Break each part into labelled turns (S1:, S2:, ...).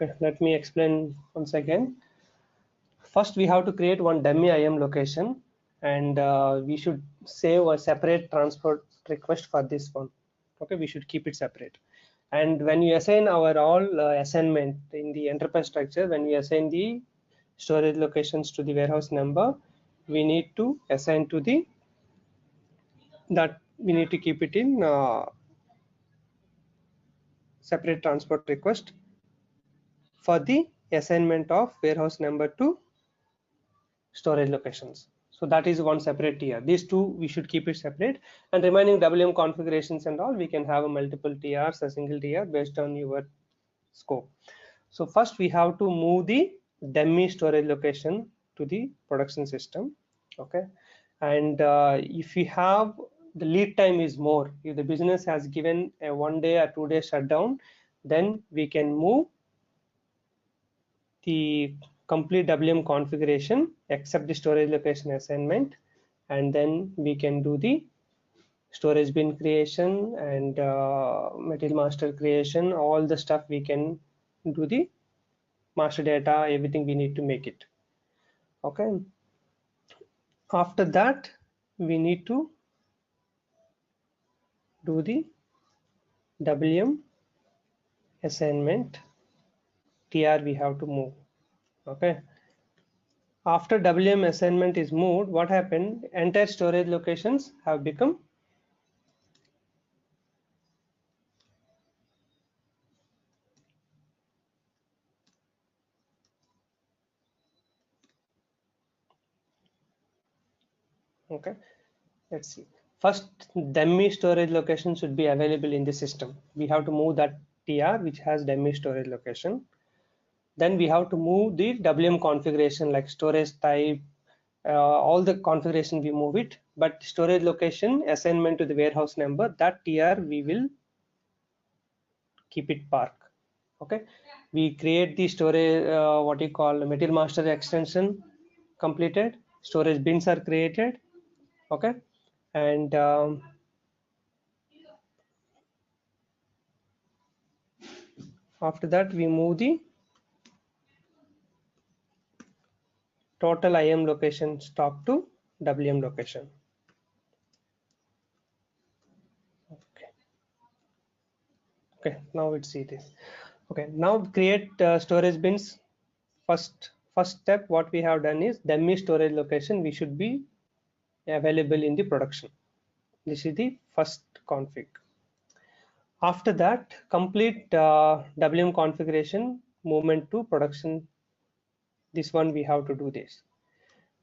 S1: Okay, let me explain once again. First, we have to create one dummy IM location, and we should save a separate transport request for this one. Okay, we should keep it separate. And when you assign our all assignment in the enterprise structure, when we assign the storage locations to the warehouse number, we need to assign to the that we need to keep it in separate transport request for the assignment of warehouse number to storage locations. So that is one separate tier. These two we should keep it separate, and remaining WM configurations and all we can have a multiple tiers, a single tier based on your scope. So first we have to move the dummy storage location to the production system. Okay, and if we have the lead time is more, if the business has given a 1 day or 2 day shutdown, then we can move the complete WM configuration except the storage location assignment, and then we can do the storage bin creation and material master creation, all the stuff we can do, the master data, everything we need to make it. Okay, after that we need to do the WM assignment TR we have to move. Okay, after WM assignment is moved, what happened? Entire storage locations have become okay. Let's see. First, dummy storage location should be available in the system. We have to move that TR which has dummy storage location. Then we have to move the WM configuration like storage type, all the configuration we move it, but storage location assignment to the warehouse number, that TR we will keep it park. Okay, we create the storage what you call material master extension completed, storage bins are created. Okay, and after that we move the total IM location stock to WM location. Okay, now let's see this. Okay, now create storage bins. First step what we have done is dummy storage location we should be available in the production. This is the first config. After that, complete WM configuration movement to production. This one we have to do this.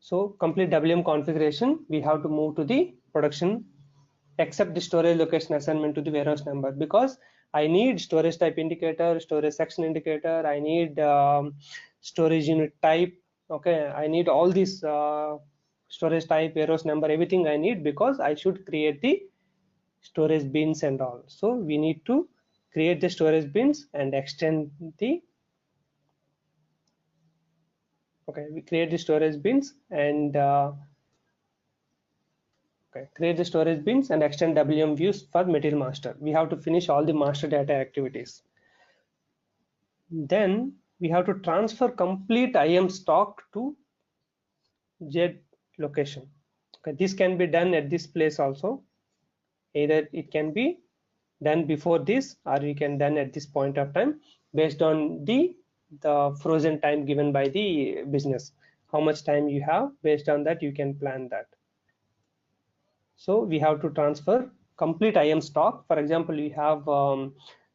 S1: So complete WM configuration we have to move to the production except the storage location assignment to the warehouse number, because I need storage type indicator, storage section indicator, I need storage unit type. Okay, I need all these storage type, warehouse number, everything I need, because I should create the storage bins and all. So we need to create the storage bins and extend the okay, we create the storage bins and create the storage bins and extend WM views for material master. We have to finish all the master data activities. Then we have to transfer complete IM stock to Z location. Okay, this can be done at this place also. Either it can be done before this or we can done at this point of time based on the frozen time given by the business. How much time you have, based on that you can plan that. So we have to transfer complete IM stock. For example, we have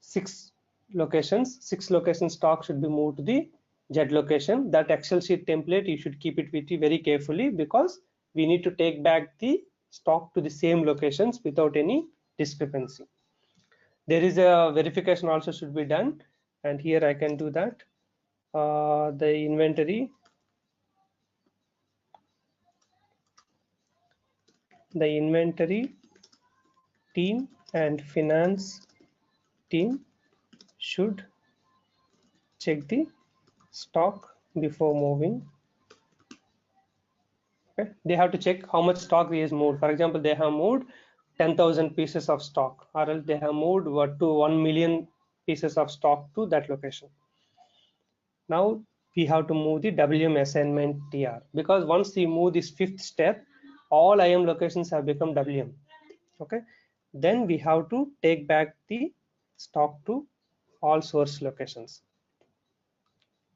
S1: 6 locations. 6 location stock should be moved to the Z location. That Excel sheet template you should keep it with you very carefully, because we need to take back the stock to the same locations without any discrepancy. There is a verification also should be done, and here I can do that. The inventory, team and finance team should check the stock before moving. Okay, they have to check how much stock is moved. For example, they have moved 10,000 pieces of stock, or else they have moved to 1 million pieces of stock to that location. Now we have to move the WM assignment TR, because once we move this fifth step, all IM locations have become WM. Okay, then we have to take back the stock to all source locations.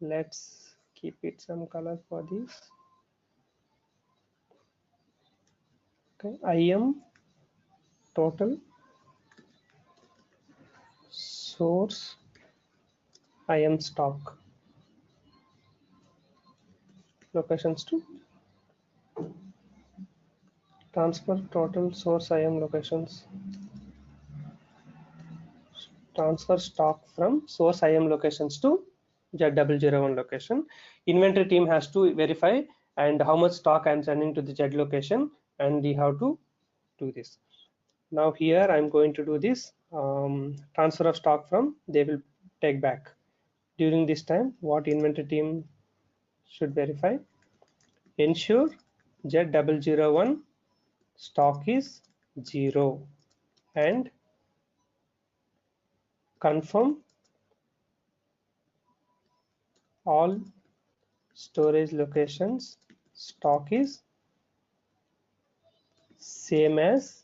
S1: Let's keep it some color for this. Okay, IM total source IM stock locations to transfer total source IM locations, transfer stock from source IM locations to Z001 location. Inventory team has to verify and how much stock I'm sending to the Z location, and we have to do this. Now here I'm going to do this transfer of stock from, they will take back. During this time, what inventory team should verify? Ensure Z001 stock is 0 and confirm all storage locations stock is same as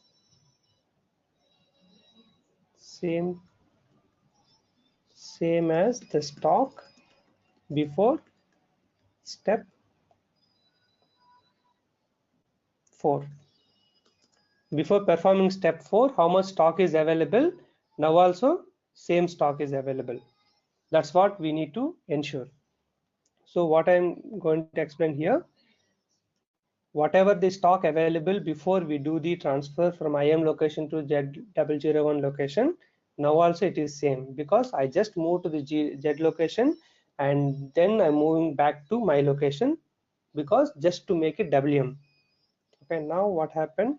S1: same as the stock before step 4. Before performing step 4, how much stock is available? Now also same stock is available. That's what we need to ensure. So what I'm going to explain here, whatever the stock available before we do the transfer from IM location to Z001 location, now also it is same, because I just moved to the Z location and then I'm moving back to my location, because just to make it WM. Okay, now what happened?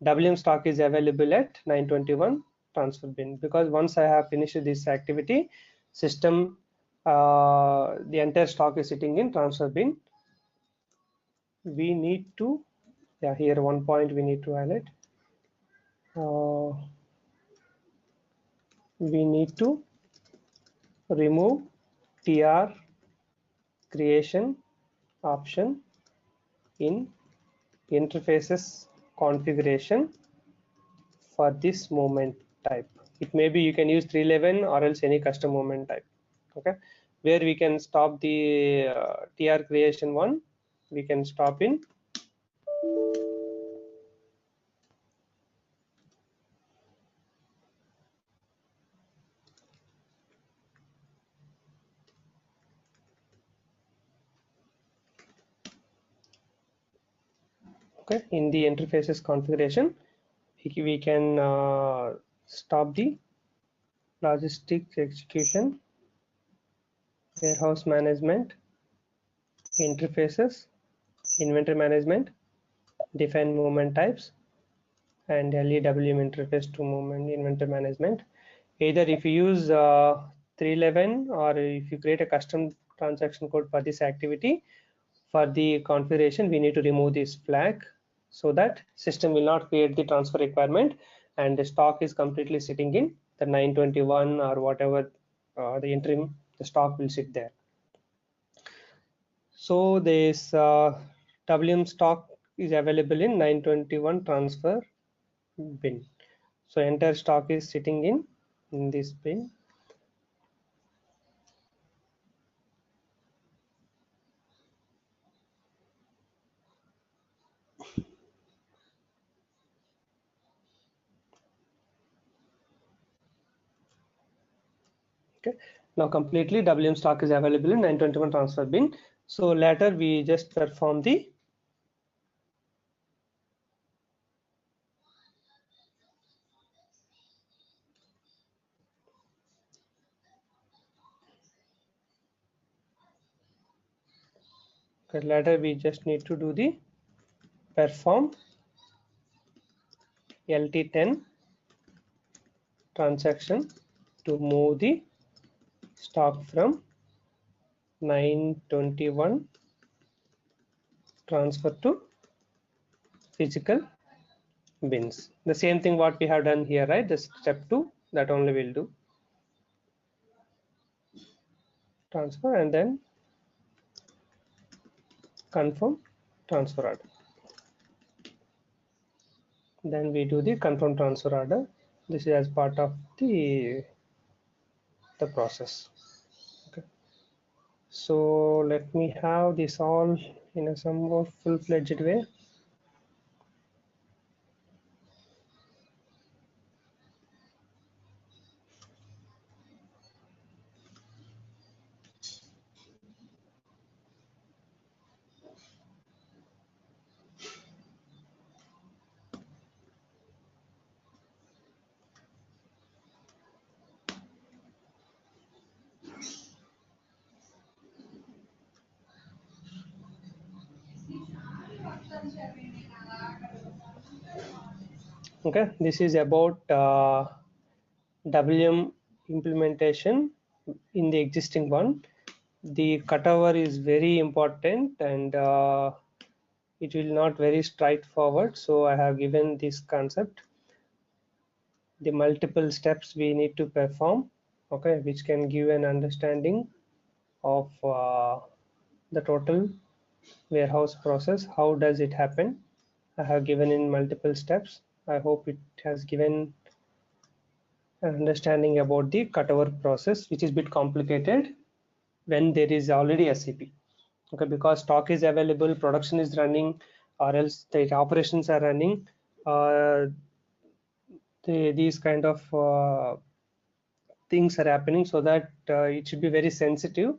S1: WM stock is available at 921 transfer bin, because once I have finished this activity, system the entire stock is sitting in transfer bin. We need to, yeah, here one point we need to highlight. We need to remove TR creation option in interfaces configuration for this movement type. It may be you can use 311 or else any custom movement type. Okay, where we can stop the TR creation one, we can stop in okay, in the interfaces configuration we can stop the logistics execution, warehouse management, interfaces, inventory management, define movement types, and LEWM interface to movement inventory management. Either if you use 311 or if you create a custom transaction code for this activity, for the configuration we need to remove this flag so that system will not create the transfer requirement and the stock is completely sitting in the 921 or whatever the interim, the stock will sit there. So this WM stock is available in 921 transfer bin. So entire stock is sitting in this bin. Okay, now completely WM stock is available in 921 transfer bin. So later we just perform the later we just need to do the perform LT10 transaction to move the stock from 921 transfer to physical bins. The same thing what we have done here, right? The step 2, that only will do. transfer, and then confirm transfer order. Then we do the confirm transfer order. This is as part of the process. Okay. So let me have this all in a some more full-fledged way. Okay, this is about WM implementation in the existing one. The cutover is very important, and it will not very straightforward. So I have given this concept, the multiple steps we need to perform, okay, which can give an understanding of the total warehouse process. How does it happen? I have given in multiple steps. I hope it has given an understanding about the cutover process, which is a bit complicated when there is already SAP. Okay, because stock is available, production is running, or else the operations are running. These kind of things are happening, so that it should be very sensitive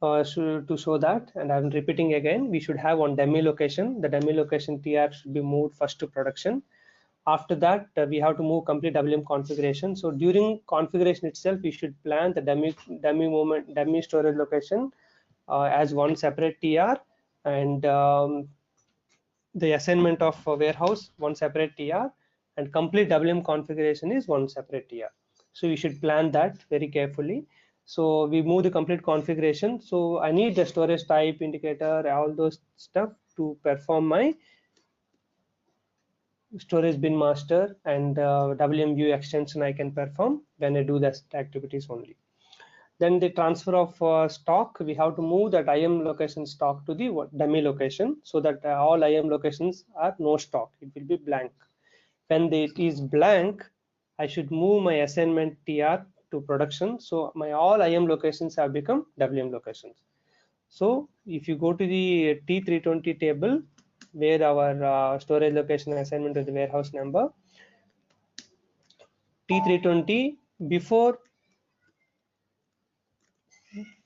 S1: to show that. And I'm repeating again, we should have one dummy location. The dummy location TR should be moved first to production. After that, we have to move complete WM configuration. So during configuration itself, we should plan the dummy storage location as one separate TR, and the assignment of warehouse one separate TR, and complete WM configuration is one separate TR. So we should plan that very carefully. So we move the complete configuration. So I need the storage type indicator, all those stuff to perform my storage bin master, and WM view extension I can perform when I do the activities only. Then the transfer of stock, we have to move that IM location stock to the dummy location, so that all IM locations are no stock. It will be blank. When it is blank, I should move my assignment TR to production. So my all IM locations have become WM locations. So if you go to the T320 table, where our storage location assignment to the warehouse number, T320 before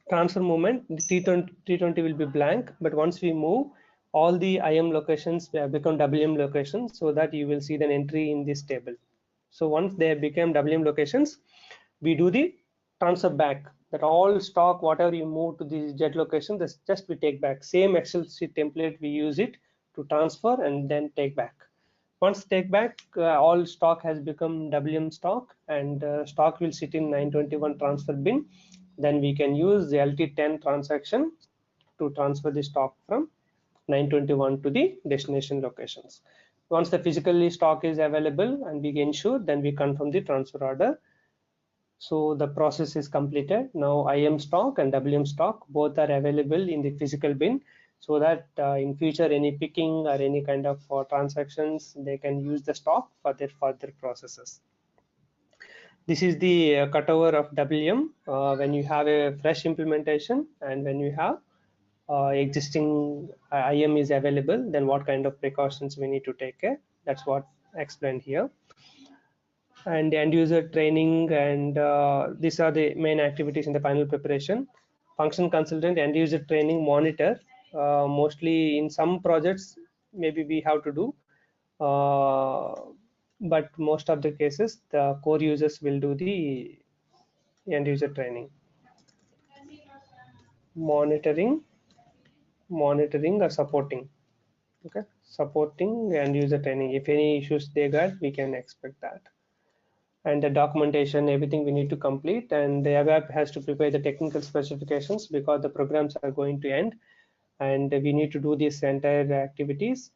S1: transfer movement, the T20 will be blank, but once we move, all the IM locations become WM locations, so that you will see the entry in this table. So once they become WM locations, we do the transfer back, that all stock whatever you move to the jet location, that's just we take back. Same Excel sheet template, we use it to transfer and then take back. Once take back, all stock has become WM stock, and stock will sit in 921 transfer bin. Then we can use the LT10 transaction to transfer the stock from 921 to the destination locations. Once the physically stock is available and we ensure, then we confirm the transfer order. So the process is completed. Now IM stock and WM stock both are available in the physical bin, so that in future any picking or any kind of transactions, they can use the stock for their further processes. This is the cutover of WM when you have a fresh implementation, and when you have existing IM is available, then what kind of precautions we need to take care. That's what I explained here. And end user training, and these are the main activities in the final preparation. Function consultant, end user training, monitor. Mostly in some projects maybe we have to do, but most of the cases the core users will do the end user training. Monitoring or supporting. Okay, supporting end user training. If any issues they got, we can expect that. And the documentation, everything we need to complete, and the ABAP has to prepare the technical specifications, because the programs are going to end and we need to do these entire activities.